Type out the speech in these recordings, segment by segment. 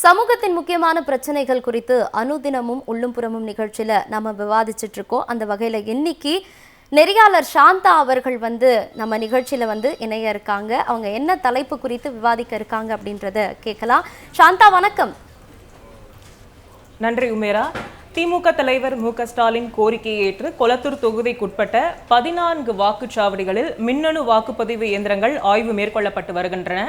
சமூகத்தின் முக்கியமான பிரச்சனைகள் குறித்து அனுதினமும் உள்ளும் புறமும் நிகழ்ச்சியில நம்ம விவாதிச்சுட்டு இருக்கோம். அந்த வகையில இன்னைக்கு நெறியாளர் சாந்தா அவர்கள் நம்ம நிகழ்ச்சியில இணைய இருக்காங்க. அவங்க என்ன தலைப்பு குறித்து விவாதிக்க இருக்காங்க அப்படின்றத கேட்கலாம். சாந்தா, வணக்கம். நன்றி உமேரா. திமுக தலைவர் மு.க.ஸ்டாலின் கோரிக்கையை ஏற்று கொளத்தூர் தொகுதிக்குட்பட்ட 14 வாக்குச்சாவடிகளில் மின்னணு வாக்குப்பதிவு இயந்திரங்கள் ஆய்வு மேற்கொள்ளப்பட்டு வருகின்றன.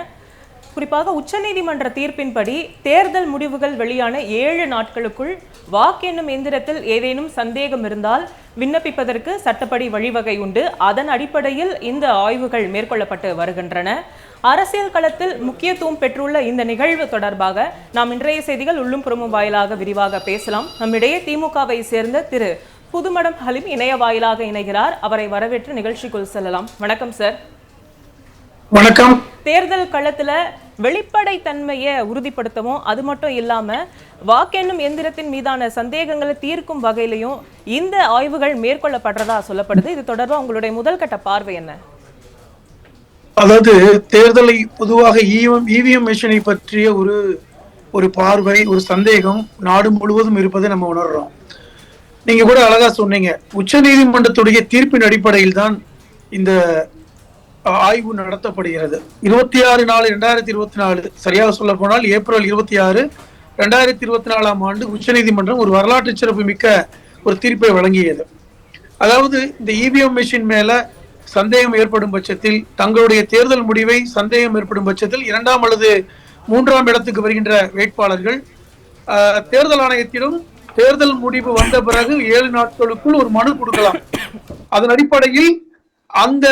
குறிப்பாக உச்சநீதிமன்ற தீர்ப்பின்படி தேர்தல் முடிவுகள் வெளியான 7 நாட்களுக்குள் வாக்கெண்ணும் எந்திரத்தில் ஏதேனும் சந்தேகம் இருந்தால் விண்ணப்பிப்பதற்கு சட்டப்படி வழிவகை உண்டு. அதன் அடிப்படையில் இந்த ஆய்வுகள் மேற்கொள்ளப்பட்டு வருகின்றன. அரசியல் களத்தில் முக்கியத்துவம் பெற்றுள்ள இந்த நிகழ்வு தொடர்பாக நாம் இன்றைய செய்திகள் உள்ளும் புறமும் வாயிலாக விரிவாக பேசலாம். நம்மிடையே திமுகவை சேர்ந்த திரு புதுமடம் ஹலீம் இணைய வாயிலாக இணைகிறார். அவரை வரவேற்று நிகழ்ச்சிக்குள் செல்லலாம். வணக்கம் சார். வணக்கம். தேர்தல் களத்துல வெளிப்படைத்தன்மையை உறுதிப்படுத்தவும், அது மட்டும் இல்லாம வாக்கெண்ணும் எந்திரத்தின் மீதான சந்தேகங்களை தீர்க்கும் வகையிலையும் இந்த ஆய்வுகள் மேற்கொள்ளப்படுறதா சொல்லப்படுது. இது தொடர்பாக உங்களுடைய முதல் கட்ட பார்வை என்ன? அதாவது தேர்தலை பொதுவாக இவிஎம் மிஷினை பற்றிய ஒரு பார்வை, ஒரு சந்தேகம் நாடு முழுவதும் இருப்பதை நம்ம உணர்றோம். நீங்க கூட அழகா சொன்னீங்க, உச்ச நீதிமன்றத்துடைய தீர்ப்பின் அடிப்படையில் தான் இந்த ஆய்வு நடத்தப்படுகிறது. 26/4/2024, சரியாக சொல்ல போனால் ஏப்ரல் 26, 2024 உச்ச நீதிமன்றம் ஒரு வரலாற்று சிறப்பு மிக்க ஒரு தீர்ப்பை வழங்கியது. அதாவது இந்த இவிஎம் மிஷின் மேல சந்தேகம் ஏற்படும் பட்சத்தில், தங்களுடைய தேர்தல் முடிவை சந்தேகம் ஏற்படும் பட்சத்தில் 2ஆம் அல்லது 3ஆம் இடத்துக்கு வருகின்ற வேட்பாளர்கள் தேர்தல் ஆணையத்திடம் தேர்தல் முடிவு வந்த பிறகு 7 நாட்களுக்குள் ஒரு மனு கொடுக்கலாம். அதன் அடிப்படையில் அந்த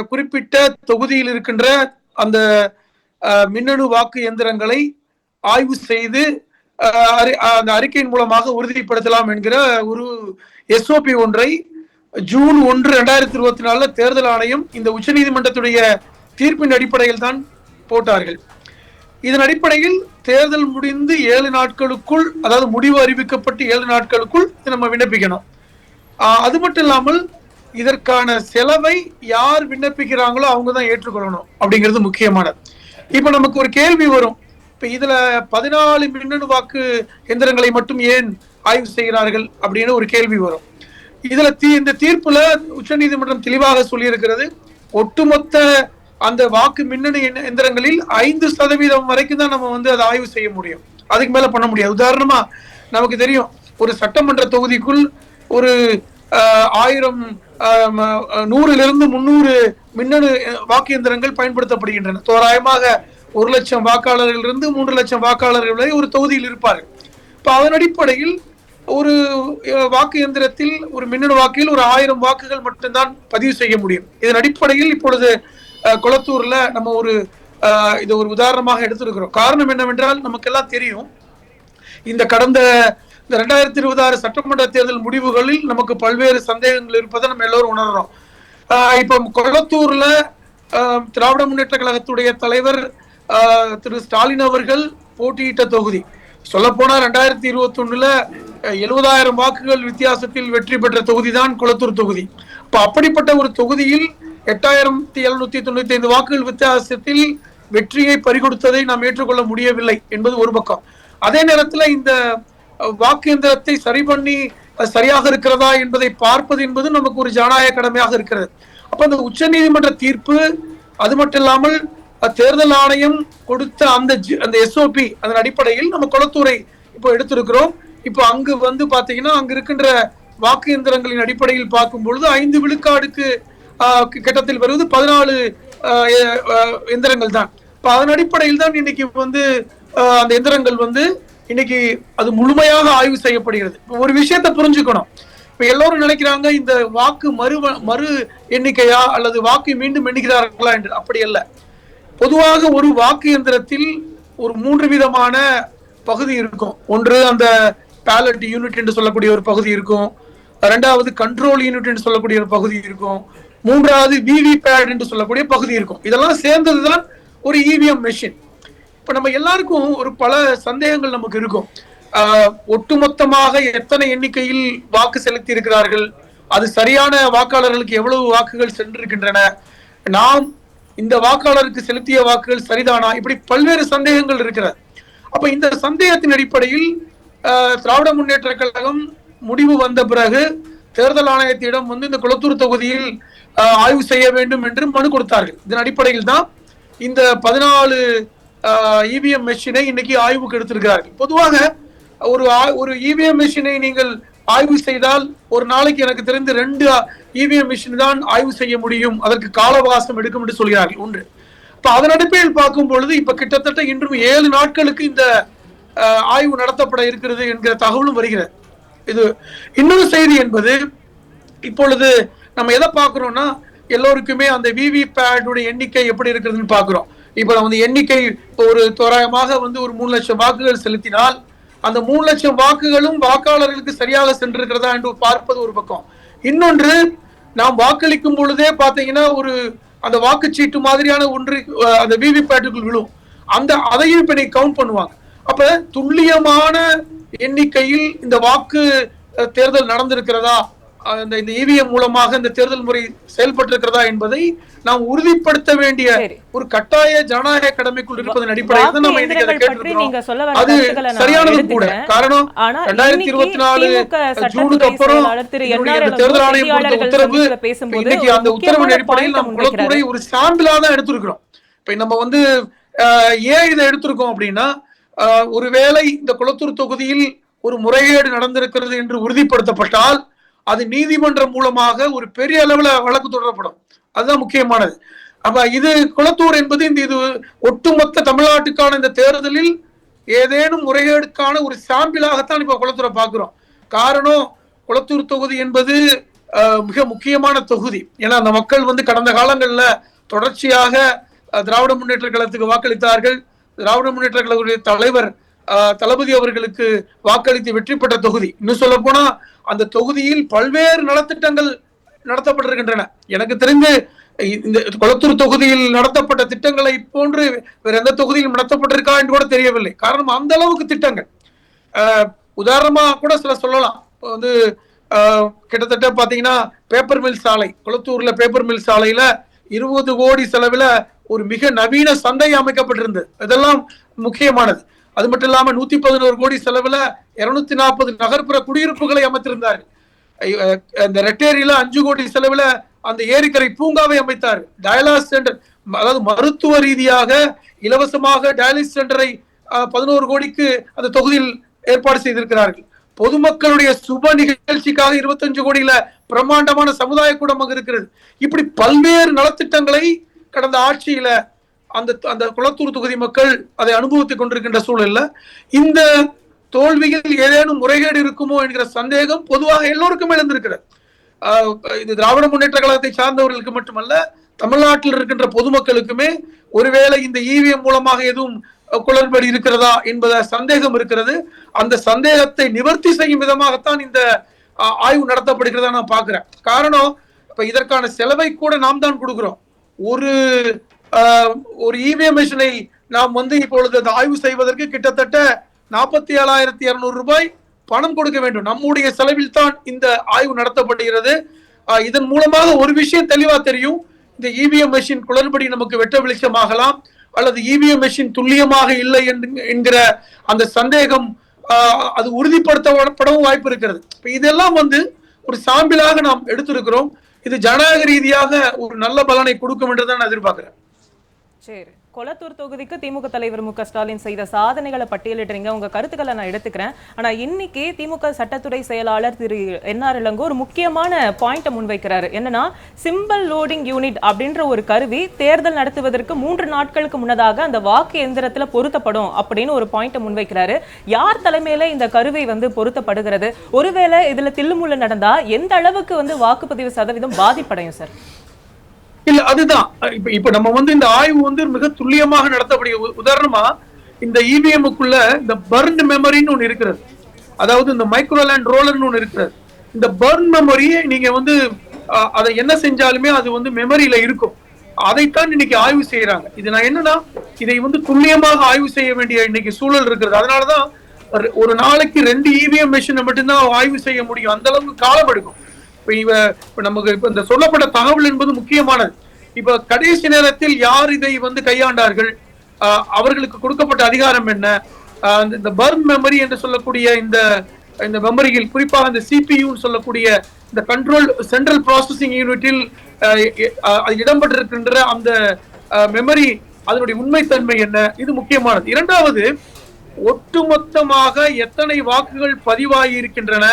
குறிப்பிட்ட தொகுதியில் இருக்கின்ற அந்த மின்னணு வாக்கு இயந்திரங்களை ஆய்வு செய்து அந்த அறிக்கையின் மூலமாக உறுதிப்படுத்தலாம் என்கிற ஒரு எஸ்ஓபி ஒன்றை ஜூன் 1, 2024 தேர்தல் ஆணையம் இந்த உச்சநீதிமன்றத்துடைய தீர்ப்பின் அடிப்படையில் தான் போட்டார்கள். இதன் அடிப்படையில் தேர்தல் முடிந்து 7 நாட்களுக்குள், அதாவது முடிவு அறிவிக்கப்பட்டு 7 நாட்களுக்குள் நம்ம விண்ணப்பிக்கணும். அது மட்டும் இல்லாமல் இதற்கான செலவை யார் விண்ணப்பிக்கிறாங்களோ அவங்க தான் ஏற்றுக்கொள்ளணும் அப்படிங்கிறது முக்கியமானது. இப்ப நமக்கு ஒரு கேள்வி வரும், இப்ப இதுல 14 மின்னணு வாக்கு எந்திரங்களை மட்டும் ஏன் ஆய்வு செய்கிறார்கள் அப்படின்னு ஒரு கேள்வி வரும். இதுல இந்த தீர்ப்புல உச்ச நீதிமன்றம் தெளிவாக சொல்லி இருக்கிறது, ஒட்டுமொத்த அந்த வாக்கு மின்னணு எந்திரங்களில் 5% வரைக்கும் தான் நம்ம அதை ஆய்வு செய்ய முடியும். அதுக்கு மேல பண்ண முடியாது. உதாரணமா நமக்கு தெரியும், ஒரு சட்டமன்ற தொகுதிக்குள் ஒரு 1000 100 300 மின்னணு வாக்கு இயந்திரங்கள் பயன்படுத்தப்படுகின்றன. தோராயமாக 1 லட்சம் வாக்காளர்களிலிருந்து 3 லட்சம் வாக்காளர்கள் வரை ஒரு தொகுதியில் இருப்பார்கள். இப்ப அதன் அடிப்படையில் ஒரு வாக்கு இயந்திரத்தில், ஒரு மின்னணு வாக்கில் ஒரு 1000 வாக்குகள் மட்டும்தான் பதிவு செய்ய முடியும். இதன் அடிப்படையில் இப்பொழுது கொளத்தூர்ல நம்ம இது ஒரு உதாரணமாக எடுத்திருக்கிறோம். காரணம் என்னவென்றால், நமக்கெல்லாம் தெரியும், இந்த கடந்த 2026 சட்டமன்ற தேர்தல் முடிவுகளில் நமக்கு பல்வேறு சந்தேகங்கள் இருப்பதை நம்ம எல்லோரும் உணர்றோம். இப்ப கொளத்தூர்ல திராவிட முன்னேற்ற கழகத்துடைய தலைவர் திரு ஸ்டாலின் அவர்கள் போட்டியிட்ட தொகுதி, சொல்ல போனா 2021 70,000 வாக்குகள் வித்தியாசத்தில் வெற்றி பெற்ற தொகுதி தான் கொளத்தூர் தொகுதி. இப்ப அப்படிப்பட்ட ஒரு தொகுதியில் 8,795 வாக்குகள் வித்தியாசத்தில் வெற்றியை பறிகொடுத்ததை நாம் ஏற்றுக்கொள்ள முடியவில்லை என்பது ஒரு பக்கம். அதே நேரத்தில் இந்த வாக்கு எந்திரத்தை சரி பண்ணி சரியாக இருக்கிறதா என்பதை பார்ப்பது என்பது நமக்கு ஒரு ஜனநாயக கடமையாக இருக்கிறது. அப்ப அந்த உச்ச நீதிமன்ற தீர்ப்பு, அது மட்டும் இல்லாமல் தேர்தல் ஆணையம் கொடுத்த அந்த எஸ்ஓபி, அதன் அடிப்படையில் நம்ம கொளத்தூரை இப்போ எடுத்திருக்கிறோம். இப்போ அங்கு பாத்தீங்கன்னா, அங்கு இருக்கின்ற வாக்கு எந்திரங்களின் அடிப்படையில் பார்க்கும் பொழுது 5 விழுக்காடுக்கு கட்டத்தில் வருவது 14 எந்திரங்கள் தான். இப்ப அதன் அடிப்படையில் தான் இன்னைக்கு அந்த எந்திரங்கள் இன்னைக்கு அது முழுமையாக ஆய்வு செய்யப்படுகிறது. ஒரு விஷயத்தை புரிஞ்சுக்கணும், இப்ப எல்லோரும் நினைக்கிறாங்க இந்த வாக்கு மறு எண்ணிக்கையா அல்லது வாக்கு மீண்டும் எண்ணுகிறார்களா என்று. அப்படி அல்ல. பொதுவாக ஒரு வாக்கு எந்திரத்தில் ஒரு 3 விதமான பகுதி இருக்கும். ஒன்று அந்த பேலட் யூனிட் என்று சொல்லக்கூடிய ஒரு பகுதி இருக்கும். 2வது கண்ட்ரோல் யூனிட் என்று சொல்லக்கூடிய ஒரு பகுதி இருக்கும். 3வது விவி பேட் என்று சொல்லக்கூடிய பகுதி இருக்கும். இதெல்லாம் சேர்ந்ததுதான் ஒரு இவிஎம் மெஷின். இப்ப நம்ம எல்லாருக்கும் பல சந்தேகங்கள் நமக்கு இருக்கும். ஒட்டுமொத்தமாக எத்தனை எண்ணிக்கையில் வாக்கு செலுத்தி இருக்கிறார்கள், அது சரியான வாக்காளர்களுக்கு எவ்வளவு வாக்குகள் சென்றிருக்கின்றன, நாம் இந்த வாக்காளருக்கு செலுத்திய வாக்குகள் சரிதானா, இப்படி பல்வேறு சந்தேகங்கள் இருக்கிறது. அப்ப இந்த சந்தேகத்தின் அடிப்படையில் திராவிட முன்னேற்ற கழகம் முடிவு வந்த பிறகு தேர்தல் ஆணையத்திடம் இந்த குளத்தூர் தொகுதியில் ஆய்வு செய்ய வேண்டும் என்று மனு கொடுத்தார்கள். இதன் அடிப்படையில் தான் இந்த 14 இவிஎம் மெஷினை இன்னைக்கு ஆய்வுக்கு எடுத்திருக்கிறார்கள். பொதுவாக ஒரு இவிஎம் மெஷினை நீங்கள் ஆய்வு செய்தால் ஒரு நாளைக்கு எனக்கு தெரிந்து 2 இவிஎம் மெஷின் தான் ஆய்வு செய்ய முடியும், அதற்கு கால அவகாசம் எடுக்கும் என்று சொல்கிறார்கள். ஒன்று. இப்ப அதன் அடிப்படையில் பார்க்கும் பொழுது இப்ப கிட்டத்தட்ட இன்றும் 7 நாட்களுக்கு இந்த ஆய்வு நடத்தப்பட இருக்கிறது என்கிற தகவலும் வருகிறது. இது இன்னொரு செய்தி என்பது, இப்பொழுது நம்ம எதை பார்க்கிறோம்னா எல்லோருக்குமே அந்த விவிபேட் எண்ணிக்கை எப்படி இருக்கிறதுன்னு பார்க்கிறோம். இப்ப நம்ம எண்ணிக்கை ஒரு தோராயமாக ஒரு 3 லட்சம் வாக்குகள் செலுத்தினால் அந்த 3 லட்சம் வாக்குகளும் வாக்காளர்களுக்கு சரியாக சென்றிருக்கிறதா என்று பார்ப்பது ஒரு பக்கம். இன்னொன்று, நாம் வாக்களிக்கும் பொழுதே பாத்தீங்கன்னா அந்த வாக்குச்சீட்டு மாதிரியான ஒன்று அந்த விவிபேட்டுக்குள் விழும். அதையும் இப்ப கவுண்ட் பண்ணுவாங்க. அப்ப துல்லியமான எண்ணிக்கையில் இந்த வாக்கு தேர்தல் நடந்திருக்கிறதா, இந்த இவிஎம் மூலமாக இந்த தேர்தல் முறை செயல்பட்டிருக்கிறதா என்பதை நாம் உறுதிப்படுத்த வேண்டிய ஒரு கட்டாய ஜனநாயக கடமைக்குள் இருப்பதன் அடிப்படையில் நம்ம இன்னைக்கு அதை கேட்டிருக்கிறோம். அது சரியானதும் கூட. காரணம் 2024 ஜூனுக்கு அப்புறம் தேர்தல் ஆணையம் கொடுத்த உத்தரவு, இன்னைக்கு அந்த உத்தரவின் அடிப்படையில் நாம் குளத்தூரை ஒரு சாம்பிளா தான் எடுத்திருக்கிறோம். இப்ப நம்ம ஏன் இதை எடுத்திருக்கோம் அப்படின்னா, ஒருவேளை இந்த குளத்தூர் தொகுதியில் ஒரு முறைகேடு நடந்திருக்கிறது என்று உறுதிப்படுத்தப்பட்டால் அது நீதிமன்றம் மூலமாக ஒரு பெரிய அளவுல வழக்கு தொடரப்படும். அதுதான் முக்கியமானது. அப்ப இது குளத்தூர் என்பது இது ஒட்டுமொத்த தமிழ்நாட்டுக்கான இந்த தேர்தலில் ஏதேனும் முறைகேடுக்கான ஒரு சாம்பிளாகத்தான் இப்ப குளத்தூரை பார்க்கிறோம். காரணம், குளத்தூர் தொகுதி என்பது மிக முக்கியமான தொகுதி. ஏன்னா அந்த மக்கள் கடந்த காலங்கள்ல தொடர்ச்சியாக திராவிட முன்னேற்ற கழகத்துக்கு வாக்களித்தார்கள். திராவிட முன்னேற்ற கழகத்துடைய தலைவர் தளபதி அவர்களுக்கு வாக்களித்து வெற்றி பெற்ற தொகுதி. இன்னும் சொல்ல போனா அந்த தொகுதியில் பல்வேறு நலத்திட்டங்கள் நடத்தப்பட்டிருக்கின்றன. எனக்கு தெரிந்து இந்த குளத்தூர் தொகுதியில் நடத்தப்பட்ட திட்டங்களை போன்று வேற எந்த தொகுதியிலும் நடத்தப்பட்டிருக்கா என்று கூட தெரியவில்லை. காரணம், அந்த அளவுக்கு திட்டங்கள். உதாரணமா கூட சில சொல்லலாம். கிட்டத்தட்ட பாத்தீங்கன்னா பேப்பர் மில் சாலை, குளத்தூர்ல பேப்பர் மில் சாலையில 20 கோடி செலவுல ஒரு மிக நவீன சந்தை அமைக்கப்பட்டிருந்தது. இதெல்லாம் முக்கியமானது. அது மட்டும் இல்லாம 111 கோடி செலவுல 240 நகர்ப்புற குடியிருப்புகளை அமைத்திருந்தார். இந்த ரெட்டேரியில 5 கோடி செலவுல அந்த ஏரிக்கரை பூங்காவை அமைத்தார். டயாலிசிஸ் சென்டர், அதாவது மருத்துவ ரீதியாக இலவசமாக டயாலிசிஸ் சென்டரை 11 கோடிக்கு அந்த தொகுதியில் ஏற்பாடு செய்திருக்கிறார்கள். பொதுமக்களுடைய சுப நிகழ்ச்சிக்காக 25 கோடியில பிரம்மாண்டமான சமுதாய கூடம் அங்கு இருக்கிறது. இப்படி பல்வேறு நலத்திட்டங்களை கடந்த ஆட்சியில அந்த குளத்தூர் தொகுதி மக்கள் அதை அனுபவித்துக் கொண்டிருக்கின்ற சூழல்ல இந்த தோல்வியில் ஏதேனும் முறைகேடு இருக்குமோ என்கிற சந்தேகம் பொதுவாக எல்லோருக்குமே எழுந்திருக்கிறது. இது திராவிட முன்னேற்ற கழகத்தை சார்ந்தவர்களுக்கு மட்டுமல்ல, தமிழ்நாட்டில் இருக்கின்ற பொதுமக்களுக்குமே ஒருவேளை இந்த இவிஎம் மூலமாக எதுவும் குளறுபடி இருக்கிறதா என்பத சந்தேகம் இருக்கிறது. அந்த சந்தேகத்தை நிவர்த்தி செய்யும் விதமாகத்தான் இந்த ஆய்வு நடத்தப்படுகிறதா நான் பார்க்கிறேன். காரணம், இப்ப இதற்கான செலவை கூட நாம் தான் கொடுக்கிறோம். ஒரு இவிஎம் மிஷினை நாம் இப்பொழுது ஆய்வு செய்வதற்கு கிட்டத்தட்ட 47,200 ரூபாய் பணம் கொடுக்க வேண்டும். நம்முடைய செலவில் தான் இந்த ஆய்வு நடத்தப்படுகிறது. இதன் மூலமாக ஒரு விஷயம் தெளிவா தெரியும். இந்த இவிஎம் மெஷின் குளறுபடி நமக்கு வெட்ட வெளிச்சமாகலாம், அல்லது இவிஎம் மெஷின் துல்லியமாக இல்லை என்கிற அந்த சந்தேகம் அது உறுதிப்படுத்தப்படவும் வாய்ப்பு இருக்கிறது. இதெல்லாம் ஒரு சாம்பிளாக நாம் எடுத்திருக்கிறோம். இது ஜனநாயக ரீதியாக ஒரு நல்ல பலனை கொடுக்கும் என்று தான் நான் எதிர்பார்க்கிறேன். சரி, கொளத்தூர் தொகுதிக்கு திமுக தலைவர் மு க ஸ்டாலின் செய்த சாதனைகளை பட்டியலிடுறீங்க. உங்க கருத்துக்களை நான் எடுத்துக்கிறேன். ஆனா இன்னைக்கு திமுக சட்டத்துறை செயலாளர் திரு என்.ஆர். இளங்கோ ஒரு முக்கியமான பாயிண்ட முன்வைக்கிறாரு. என்னன்னா, சிம்பிள் லோடிங் யூனிட் அப்படின்ற ஒரு கருவி தேர்தல் நடத்துவதற்கு 3 நாட்களுக்கு முன்னதாக அந்த வாக்கு எந்திரத்துல பொருத்தப்படும் அப்படின்னு ஒரு பாயிண்ட முன்வைக்கிறாரு. யார் தலைமையில இந்த கருவி பொருத்தப்படுகிறது? ஒருவேளை இதுல தில்லுமுள்ளு நடந்தா எந்த அளவுக்கு வாக்குப்பதிவு சதவீதம் பாதிப்படையும் சார்? இல்ல, அதுதான் இப்ப நம்ம இந்த ஆய்வு மிக துல்லியமாக நடத்தக்கூடிய. உதாரணமா, இந்த இவிஎம்க்குள்ள இந்த பர்ன் மெமரின்னு ஒண்ணு இருக்கிறது. அதாவது இந்த மைக்ரோலேண்ட் ரோலர்னு ஒண்ணு இருக்கிறது. இந்த பர்ன் மெமரியை நீங்க அதை என்ன செஞ்சாலுமே அது மெமரியில இருக்கும். அதைத்தான் இன்னைக்கு ஆய்வு செய்யறாங்க. இது நான் என்னன்னா, இதை துல்லியமாக ஆய்வு செய்ய வேண்டிய இன்னைக்கு சூழல் இருக்கிறது. அதனாலதான் ஒரு நாளைக்கு 2 இவிஎம் மெஷினை மட்டும்தான் ஆய்வு செய்ய முடியும். அந்த அளவுக்கு காலம் எடுக்கும். நமக்கு இந்த சொல்லப்பட்ட தகவல் என்பது முக்கியமானது. இப்ப கடைசி நேரத்தில் யார் இதை கையாண்டார்கள், அவர்களுக்கு கொடுக்கப்பட்ட அதிகாரம் என்ன, இந்த பர்ன் மெமரி என்று சொல்லக்கூடிய இந்த இந்த மெமரியில் குறிப்பாக இந்த CPU சொல்லக்கூடிய இந்த கண்ட்ரோல் சென்ட்ரல் ப்ராசஸிங் யூனிட்டில் இடம்பெற்றிருக்கின்ற அந்த மெமரி அதனுடைய உண்மைத்தன்மை என்ன, இது முக்கியமானது. இரண்டாவது, ஒட்டுமொத்தமாக எத்தனை வாக்குகள் பதிவாகி இருக்கின்றன,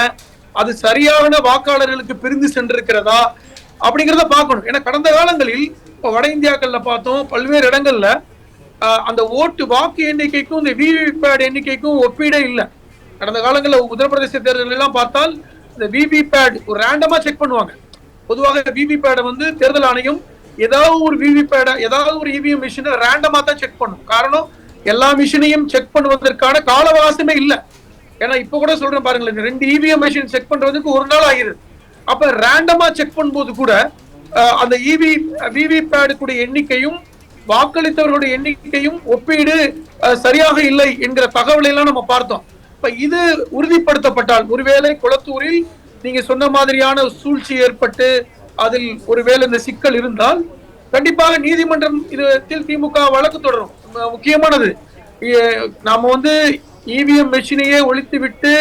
அது சரியான வாக்காளர்களுக்கு பிரிந்து சென்றிருக்கிறதா அப்படிங்கிறத பார்க்கணும். ஏன்னா கடந்த காலங்களில் இப்போ வட இந்தியாக்கள்ல பார்த்தோம், பல்வேறு இடங்கள்ல அந்த வாக்கு எண்ணிக்கைக்கும் இந்த விவிபேட் எண்ணிக்கைக்கும் ஒப்பீடே இல்லை. கடந்த காலங்களில் உத்தரப்பிரதேச தேர்தல் எல்லாம் பார்த்தால் இந்த விவிபேட் ஒரு ரேண்டமா செக் பண்ணுவாங்க. பொதுவாக விவிபேடை வந்து தேர்தல் ஆணையம் ஏதாவது ஒரு விவிபேடை ஏதாவது ஒரு இவிஎம் மிஷினை ரேண்டமா தான் செக் பண்ணும். காரணம், எல்லா மிஷினையும் செக் பண்ணுவதற்கான கால அவகாசமே இல்லை. ஏன்னா இப்ப கூட சொல்றேன் பாருங்களேன், 2 இவிஎம் மிஷின் செக் பண்றதுக்கு 1 நாள் ஆகிருது. அப்ப ரேண்டமா செக் பண்ணும்போது கூட அந்த விவிபேடுடைய எண்ணிக்கையும் வாக்களித்தவர்களுடைய எண்ணிக்கையும் ஒப்பீடு சரியாக இல்லை என்கிற தகவலை எல்லாம் நம்ம பார்த்தோம். இப்ப இது உறுதிப்படுத்தப்பட்டால், ஒருவேளை குளத்தூரில் நீங்க சொன்ன மாதிரியான சூழ்ச்சி ஏற்பட்டு அதில் ஒருவேளை இந்த சிக்கல் இருந்தால் கண்டிப்பாக நீதிமன்றம் இதில் திமுக வழக்கு தொடரும். முக்கியமானது, நாம வந்து இவிஎம் மெஷினையே ஒழித்து விட்டு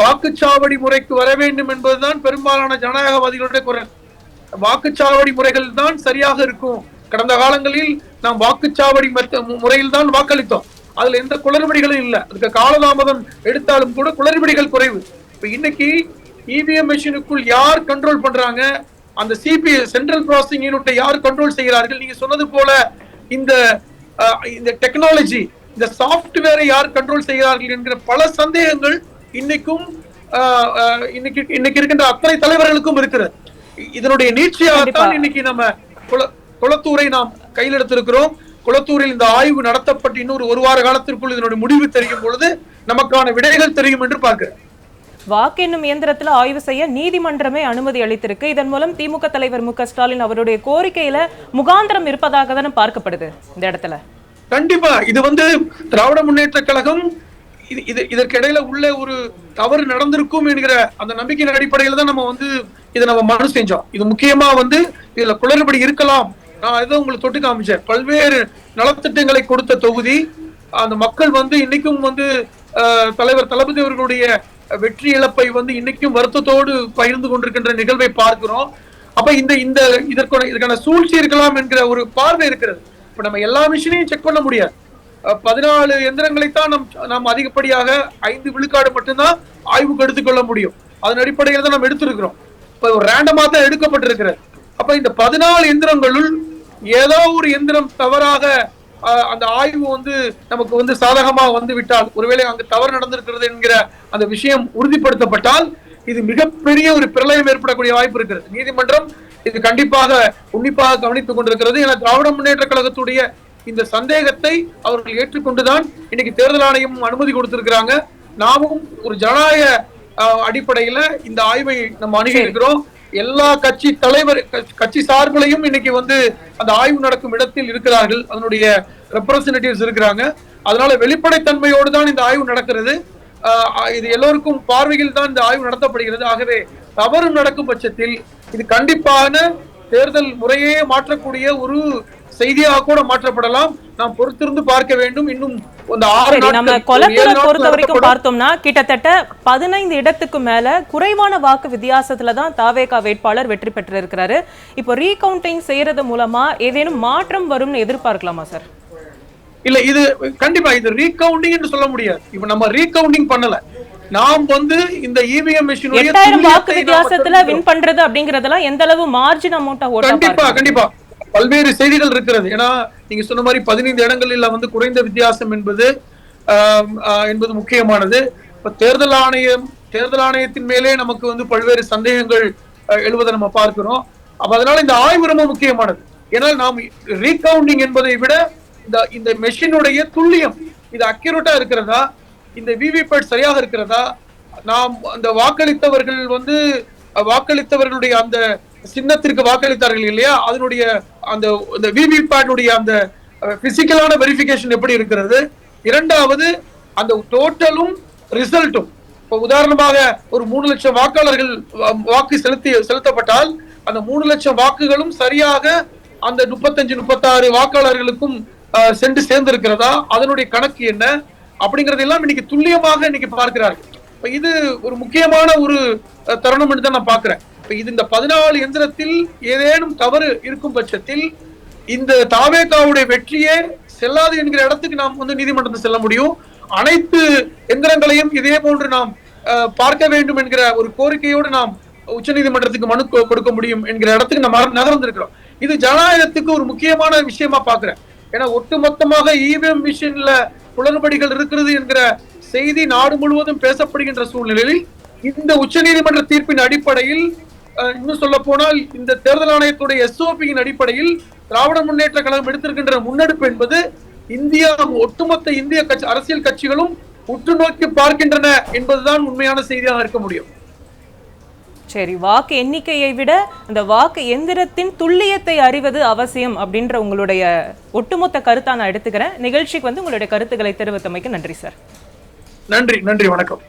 வாக்குச்சாவடி முறைக்கு வர வேண்டும் என்பதுதான் பெரும்பாலான ஜனநாயகவாதிகளுடைய குரல். வாக்குச்சாவடி முறைகள் தான் சரியாக இருக்கும். கடந்த காலங்களில் நாம் வாக்குச்சாவடி முறையில் தான் வாக்களித்தோம். அதுல எந்த குளறுபடிகளும் இல்லை. அதுக்கு காலதாமதம் எடுத்தாலும் கூட குளறுபடிகள் குறைவு. இப்ப இன்னைக்கு இவிஎம் மெஷினுக்குள் யார் கண்ட்ரோல் பண்றாங்க, அந்த சிபி சென்ட்ரல் ப்ராசஸிங் யூனிட்டை யார் கண்ட்ரோல் செய்கிறார்கள், நீங்க சொன்னது போல இந்த டெக்னாலஜி, இந்த சாப்ட்வேரை யார் கண்ட்ரோல் செய்கிறார்கள் என்கிற பல சந்தேகங்கள் இன்னைக்கும் இன்னைக்கு இருக்கின்ற அத்தனை தலைவர்களுக்கும் இருக்கிறது. இதனுடைய நீட்சியாகத்தான் இன்னைக்கு நம்ம குளத்தூரை நாம் கையில் எடுத்திருக்கிறோம். குளத்தூரில் இந்த ஆய்வு நடத்தப்பட்டு இன்னொரு 1 வார காலத்திற்குள் இதனுடைய முடிவு தெரியும் பொழுது நமக்கான விடைகள் தெரியும் என்று பார்க்கிறேன். வாக்கெண்ணும் இயந்திரத்துல ஆய்வு செய்ய நீதிமன்றமே அனுமதி அளித்திருக்கு. இதன் மூலம் திமுக தலைவர் மு.க.ஸ்டாலின் அவருடைய கோரிக்கையில முகாந்திரம் இருப்பதாக தானே பார்க்கப்படுது இந்த இடத்துல. கண்டிப்பா இது வந்து திராவிட முன்னேற்ற கழகம் இதற்கிடையில உள்ள ஒரு தவறு நடந்திருக்கும் என்கிற அந்த நம்பிக்கையின் அடிப்படையில தான் நம்ம வந்து இதை நம்ம மனு செஞ்சோம். இது முக்கியமா வந்து இதுல குளறுபடி இருக்கலாம். நான் ஏதோ உங்களுக்கு தொட்டு காமிச்சேன், பல்வேறு நலத்திட்டங்களை கொடுத்த தொகுதி. அந்த மக்கள் வந்து இன்னைக்கும் வந்து தலைவர் தளபதி அவர்களுடைய வெற்றி இழப்பை வந்து இன்னைக்கும் வருத்தத்தோடு பகிர்ந்து கொண்டிருக்கின்ற நிகழ்வை பார்க்கிறோம். அப்ப இதற்கான சூழ்ச்சி இருக்கலாம் என்கிற ஒரு பார்வை இருக்கிறது. இப்ப நம்ம எல்லா மிஷினையும் செக் பண்ண முடியாது. 14 எந்திரங்களைத்தான் நாம் அதிகப்படியாக 5 விழுக்காடு மட்டும்தான் ஆய்வுக்கு எடுத்துக்கொள்ள முடியும். அதன் அடிப்படையில் தான் நம்ம எடுத்திருக்கிறோம். இப்ப ஒரு ரேண்டமா தான் எடுக்கப்பட்டிருக்கிறது. அப்ப இந்த 14 எந்திரங்களுள் ஏதோ ஒரு எந்திரம் தவறாக அந்த ஆய்வு வந்து நமக்கு வந்து சாதகமாக வந்து விட்டால், ஒருவேளை அங்கு தவறு நடந்திருக்கிறது என்கிற அந்த விஷயம் உறுதிப்படுத்தப்பட்டால் இது மிகப்பெரிய ஒரு பிரளயம் ஏற்படக்கூடிய வாய்ப்பு இருக்கிறது. நீதிமன்றம் இது கண்டிப்பாக உன்னிப்பாக கவனித்துக் கொண்டிருக்கிறது. என திராவிட முன்னேற்ற கழகத்துடைய இந்த சந்தேகத்தை அவர்கள் ஏற்றுக்கொண்டுதான் இன்னைக்கு தேர்தல் ஆணையம் அனுமதி கொடுத்திருக்கிறாங்க. நாமும் ஒரு ஜனநாயக அடிப்படையில இந்த ஆய்வை நம்ம அணுகி இருக்கிறோம். எல்லா கட்சி சார்பிலையும் இன்னைக்கு வந்து அந்த ஆய்வு நடக்கும் இடத்தில் இருக்கிறார்கள், அதனுடைய ரெப்ரசன்டேட்டிவ்ஸ் இருக்கிறாங்க. அதனால வெளிப்படைத்தன்மையோடு தான் இந்த ஆய்வு நடக்கிறது. இது எல்லோருக்கும் பார்வையில் தான் இந்த ஆய்வு நடத்தப்படுகிறது. ஆகவே தவறு நடக்கும் பட்சத்தில் இது கண்டிப்பான தேர்தல் முறையே மாற்றக்கூடிய ஒரு செய்தியாக கூட மாற்றப்படலாம். நாம் பொறுத்திருந்து பார்க்க வேண்டும். இன்னும் நம்ம கொளத்தூரை பொறுத்த வரைக்கும் பார்த்தோம்னா கிட்டத்தட்ட 15 இடத்துக்கு மேல குறைவான வாக்கு வித்தியாசத்துல தான் தாவேகா வேட்பாளர் வெற்றி பெற்றிருக்கிறாரு. இப்போ ரீகவுண்டிங் செய்யறது மூலமா ஏதேனும் மாற்றம் வரும்னு எதிர்பார்க்கலாமா சார்? இல்ல, இது கண்டிப்பா இது ரீகவுண்டிங் என்று சொல்ல முடியாது. இப்ப நம்ம ரீகவுண்டிங் பண்ணல. நாம் வந்து இந்த இவிஎம் மெஷின் 8000 வாக்கு வித்தியாசத்துல வின் பண்றது அப்படிங்கறதெல்லாம் எந்த அளவு மார்ஜின் அமௌண்ட்டா ஓட்ட கண்டிப்பா பல்வேறு செய்திகள் இருக்கிறது. ஏன்னா நீங்க சொன்ன மாதிரி 15 இடங்களில் வந்து குறைந்த வித்தியாசம் என்பது முக்கியமானது. இப்ப தேர்தல் ஆணையத்தின் மேலே நமக்கு வந்து பல்வேறு சந்தேகங்கள் எழுவதை நம்ம பார்க்கிறோம். அப்ப அதனால இந்த ஆய்வு ரொம்ப முக்கியமானது. ஏன்னா நாம் ரீகவுண்டிங் என்பதை விட இந்த மெஷினுடைய துல்லியம், இது அக்யூரேட்டா இருக்கிறதா, இந்த விவிபேட் சரியாக இருக்கிறதா, நாம் அந்த வாக்களித்தவர்களுடைய அந்த சின்னத்திற்கு வாக்களித்தார்கள் இல்லையா, அதனுடைய அந்த விவிபேட்டுடைய அந்த பிசிக்கலான வெரிஃபிகேஷன் எப்படி இருக்கிறது. இரண்டாவது அந்த டோட்டலும் ரிசல்ட்டும். இப்போ உதாரணமாக ஒரு 3 லட்சம் வாக்காளர்கள் வாக்கு செலுத்தப்பட்டால் அந்த 3 லட்சம் வாக்குகளும் சரியாக அந்த 35-36 வாக்காளர்களுக்கும் சென்று சேர்ந்திருக்கிறதா, அதனுடைய கணக்கு என்ன, அப்படிங்கறதெல்லாம் இன்னைக்கு துல்லியமாக இன்னைக்கு பார்க்கிறார்கள். இப்ப இது ஒரு முக்கியமான ஒரு தருணம் என்று தான் நான் பார்க்கிறேன். இப்ப இது இந்த 14 எந்திரத்தில் ஏதேனும் தவறு இருக்கும் பட்சத்தில் இந்த தாவேகாவுடைய வெற்றியே செல்லாது என்கிற இடத்துக்கு நாம் வந்து நீதிமன்றத்தில் செல்ல முடியும். அனைத்து எந்திரங்களையும் இதே போன்று நாம் பார்க்க வேண்டும் என்கிற ஒரு கோரிக்கையோடு நாம் உச்ச நீதிமன்றத்துக்கு மனு கொடுக்க முடியும் என்கிற இடத்துக்கு நம்ம நகர்ந்திருக்கிறோம். இது ஜனநாயகத்துக்கு ஒரு முக்கியமான விஷயமா பாக்குறேன். ஏன்னா ஒட்டுமொத்தமாக இவிஎம் மிஷின்ல குளறுபடிகள் இருக்கிறது என்கிற செய்தி நாடு முழுவதும் பேசப்படுகின்ற சூழ்நிலையில் இந்த உச்ச நீதிமன்ற தீர்ப்பின் அடிப்படையில், இன்னும் சொல்ல போனால் இந்த தேர்தல் ஆணையத்துடைய எஸ்ஓபியின் அடிப்படையில் திராவிட முன்னேற்ற கழகம் எடுத்திருக்கின்ற முன்னெடுப்பு என்பது இந்தியா ஒட்டுமொத்த இந்திய அரசியல் கட்சிகளும் உற்று நோக்கி பார்க்கின்றன என்பதுதான் உண்மையான செய்தியாக இருக்க முடியும். சரி, வாக்கு எண்ணிக்கையை விட அந்த வாக்கு எந்திரத்தின் துல்லியத்தை அறிவது அவசியம் அப்படின்ற உங்களுடைய ஒட்டுமொத்த கருத்தா நான் எடுத்துக்கிறேன். நிகழ்ச்சிக்கு வந்து உங்களுடைய கருத்துக்களை தெரிவித்தமைக்கு நன்றி சார். நன்றி, வணக்கம்.